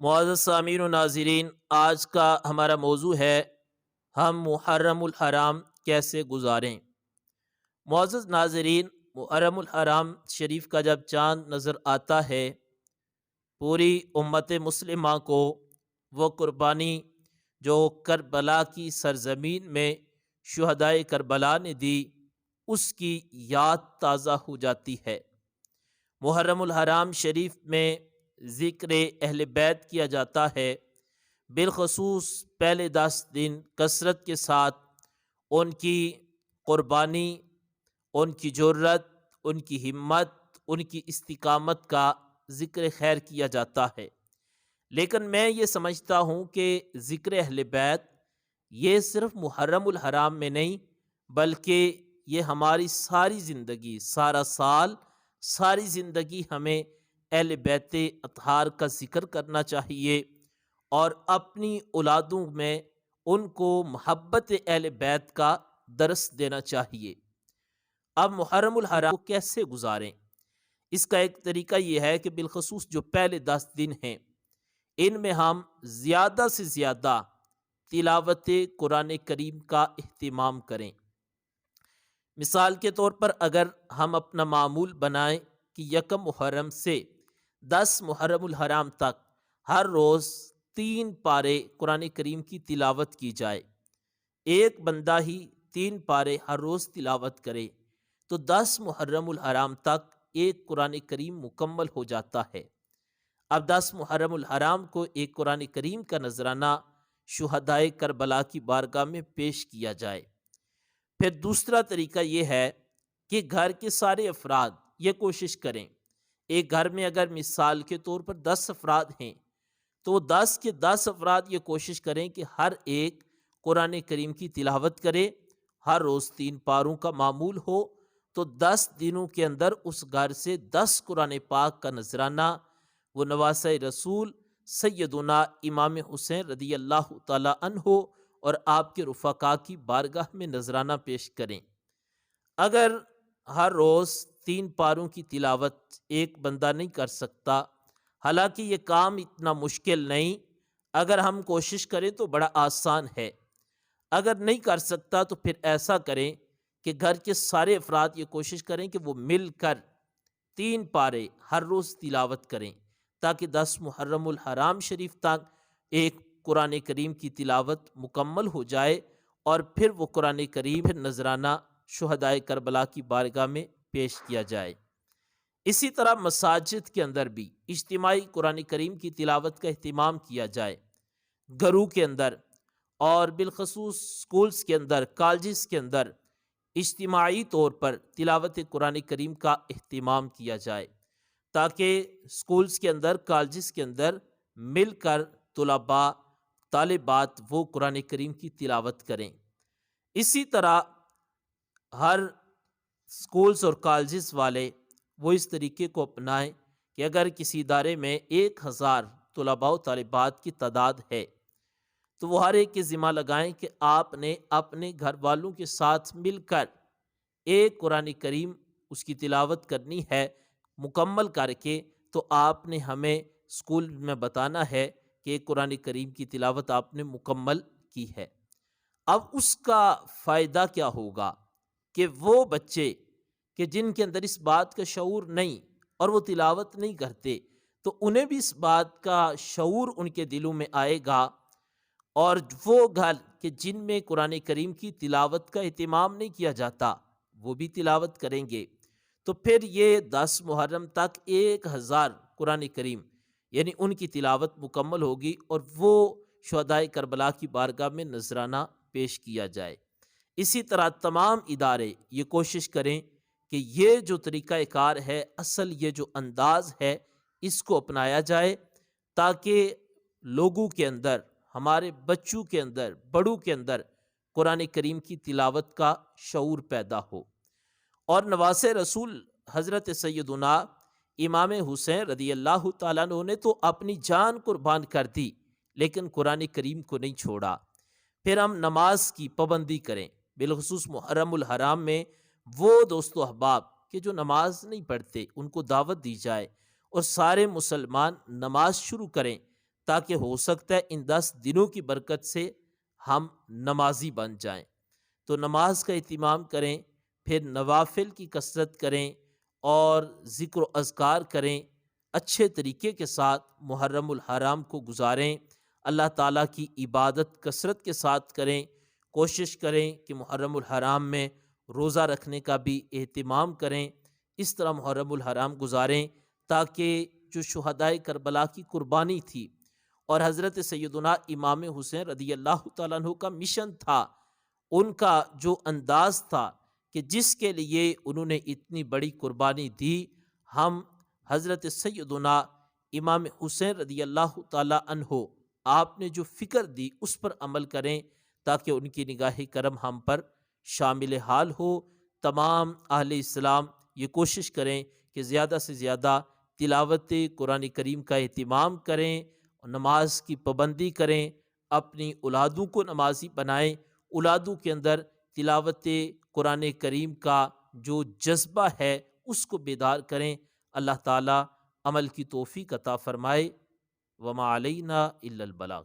معزز سامعین و ناظرین، آج کا ہمارا موضوع ہے ہم محرم الحرام کیسے گزاریں۔ معزز ناظرین، محرم الحرام شریف کا جب چاند نظر آتا ہے، پوری امت مسلمہ کو وہ قربانی جو کربلا کی سرزمین میں شہدائے کربلا نے دی، اس کی یاد تازہ ہو جاتی ہے۔ محرم الحرام شریف میں ذکر اہل بیت کیا جاتا ہے، بالخصوص پہلے 10 دن کثرت کے ساتھ ان کی قربانی، ان کی جرت، ان کی ہمت، ان کی استقامت کا ذکر خیر کیا جاتا ہے۔ لیکن میں یہ سمجھتا ہوں کہ ذکر اہل بیت یہ صرف محرم الحرام میں نہیں، بلکہ یہ ہماری ساری زندگی، سارا سال، ساری زندگی ہمیں اہل بیت اطہار کا ذکر کرنا چاہیے اور اپنی اولادوں میں ان کو محبت اہل بیت کا درس دینا چاہیے۔ اب محرم الحرام کو کیسے گزاریں؟ اس کا ایک طریقہ یہ ہے کہ بالخصوص جو پہلے 10 دن ہیں، ان میں ہم زیادہ سے زیادہ تلاوت قرآن کریم کا اہتمام کریں۔ مثال کے طور پر اگر ہم اپنا معمول بنائیں کہ یکم محرم سے 10 محرم الحرام تک ہر روز 3 پارے قرآن کریم کی تلاوت کی جائے، ایک بندہ ہی 3 پارے ہر روز تلاوت کرے، تو 10 محرم الحرام تک ایک قرآن کریم مکمل ہو جاتا ہے۔ اب 10 محرم الحرام کو ایک قرآن کریم کا نذرانہ شہدائے کربلا کی بارگاہ میں پیش کیا جائے۔ پھر دوسرا طریقہ یہ ہے کہ گھر کے سارے افراد یہ کوشش کریں، ایک گھر میں اگر مثال کے طور پر 10 افراد ہیں تو 10 کے 10 افراد یہ کوشش کریں کہ ہر ایک قرآن کریم کی تلاوت کرے، ہر روز 3 پاروں کا معمول ہو، تو 10 دنوں کے اندر اس گھر سے 10 قرآن پاک کا نذرانہ وہ نواسۂ رسول سیدنا امام حسین رضی اللہ تعالی عنہ اور آپ کے رفقا کی بارگاہ میں نذرانہ پیش کریں۔ اگر ہر روز 3 پاروں کی تلاوت ایک بندہ نہیں کر سکتا، حالانکہ یہ کام اتنا مشکل نہیں، اگر ہم کوشش کریں تو بڑا آسان ہے۔ اگر نہیں کر سکتا تو پھر ایسا کریں کہ گھر کے سارے افراد یہ کوشش کریں کہ وہ مل کر 3 پارے ہر روز تلاوت کریں، تاکہ 10 محرم الحرام شریف تک ایک قرآن کریم کی تلاوت مکمل ہو جائے اور پھر وہ قرآن کریم نذرانہ شہدائے کربلا کی بارگاہ میں پیش کیا جائے۔ اسی طرح مساجد کے اندر بھی اجتماعی قرآن کریم کی تلاوت کا اہتمام کیا جائے، گھروں کے اندر اور بالخصوص سکولز کے اندر، کالجز کے اندر اجتماعی طور پر تلاوت قرآن کریم کا اہتمام کیا جائے، تاکہ سکولز کے اندر، کالجز کے اندر مل کر طلباء، طالبات وہ قرآن کریم کی تلاوت کریں۔ اسی طرح ہر سکولز اور کالجز والے وہ اس طریقے کو اپنائیں کہ اگر کسی ادارے میں 1000 طلباء و طالبات کی تعداد ہے تو وہ ہر ایک کے ذمہ لگائیں کہ آپ نے اپنے گھر والوں کے ساتھ مل کر ایک قرآن کریم اس کی تلاوت کرنی ہے، مکمل کر کے تو آپ نے ہمیں اسکول میں بتانا ہے کہ ایک قرآن کریم کی تلاوت آپ نے مکمل کی ہے۔ اب اس کا فائدہ کیا ہوگا کہ وہ بچے کہ جن کے اندر اس بات کا شعور نہیں اور وہ تلاوت نہیں کرتے، تو انہیں بھی اس بات کا شعور ان کے دلوں میں آئے گا، اور وہ گھر کہ جن میں قرآن کریم کی تلاوت کا اہتمام نہیں کیا جاتا وہ بھی تلاوت کریں گے، تو پھر یہ 10 محرم تک 1000 قرآن کریم یعنی ان کی تلاوت مکمل ہوگی اور وہ شہدائے کربلا کی بارگاہ میں نذرانہ پیش کیا جائے۔ اسی طرح تمام ادارے یہ کوشش کریں کہ یہ جو طریقہ کار ہے، اصل یہ جو انداز ہے، اس کو اپنایا جائے، تاکہ لوگوں کے اندر، ہمارے بچوں کے اندر، بڑوں کے اندر قرآن کریم کی تلاوت کا شعور پیدا ہو۔ اور نواسۂ رسول حضرت سیدنا امام حسین رضی اللہ تعالیٰ عنہ نے تو اپنی جان قربان کر دی، لیکن قرآن کریم کو نہیں چھوڑا۔ پھر ہم نماز کی پابندی کریں، بالخصوص محرم الحرام میں وہ دوست و احباب کہ جو نماز نہیں پڑھتے ان کو دعوت دی جائے اور سارے مسلمان نماز شروع کریں، تاکہ ہو سکتا ہے ان 10 دنوں کی برکت سے ہم نمازی بن جائیں۔ تو نماز کا اہتمام کریں، پھر نوافل کی کثرت کریں اور ذکر و اذکار کریں، اچھے طریقے کے ساتھ محرم الحرام کو گزاریں، اللہ تعالیٰ کی عبادت کثرت کے ساتھ کریں، کوشش کریں کہ محرم الحرام میں روزہ رکھنے کا بھی اہتمام کریں، اس طرح محرم الحرام گزاریں تاکہ جو شہدائے کربلا کی قربانی تھی اور حضرت سیدنا امام حسین رضی اللہ تعالیٰ عنہ کا مشن تھا، ان کا جو انداز تھا کہ جس کے لیے انہوں نے اتنی بڑی قربانی دی، ہم حضرت سیدنا امام حسین رضی اللہ تعالیٰ عنہ آپ نے جو فکر دی اس پر عمل کریں تاکہ ان کی نگاہ کرم ہم پر شامل حال ہو۔ تمام اہل اسلام یہ کوشش کریں کہ زیادہ سے زیادہ تلاوت قرآن کریم کا اہتمام کریں، نماز کی پابندی کریں، اپنی اولادوں کو نمازی بنائیں، اولادوں کے اندر تلاوت قرآن کریم کا جو جذبہ ہے اس کو بیدار کریں۔ اللہ تعالیٰ عمل کی توفیق عطا فرمائے۔ وما علینا الا البلاغ۔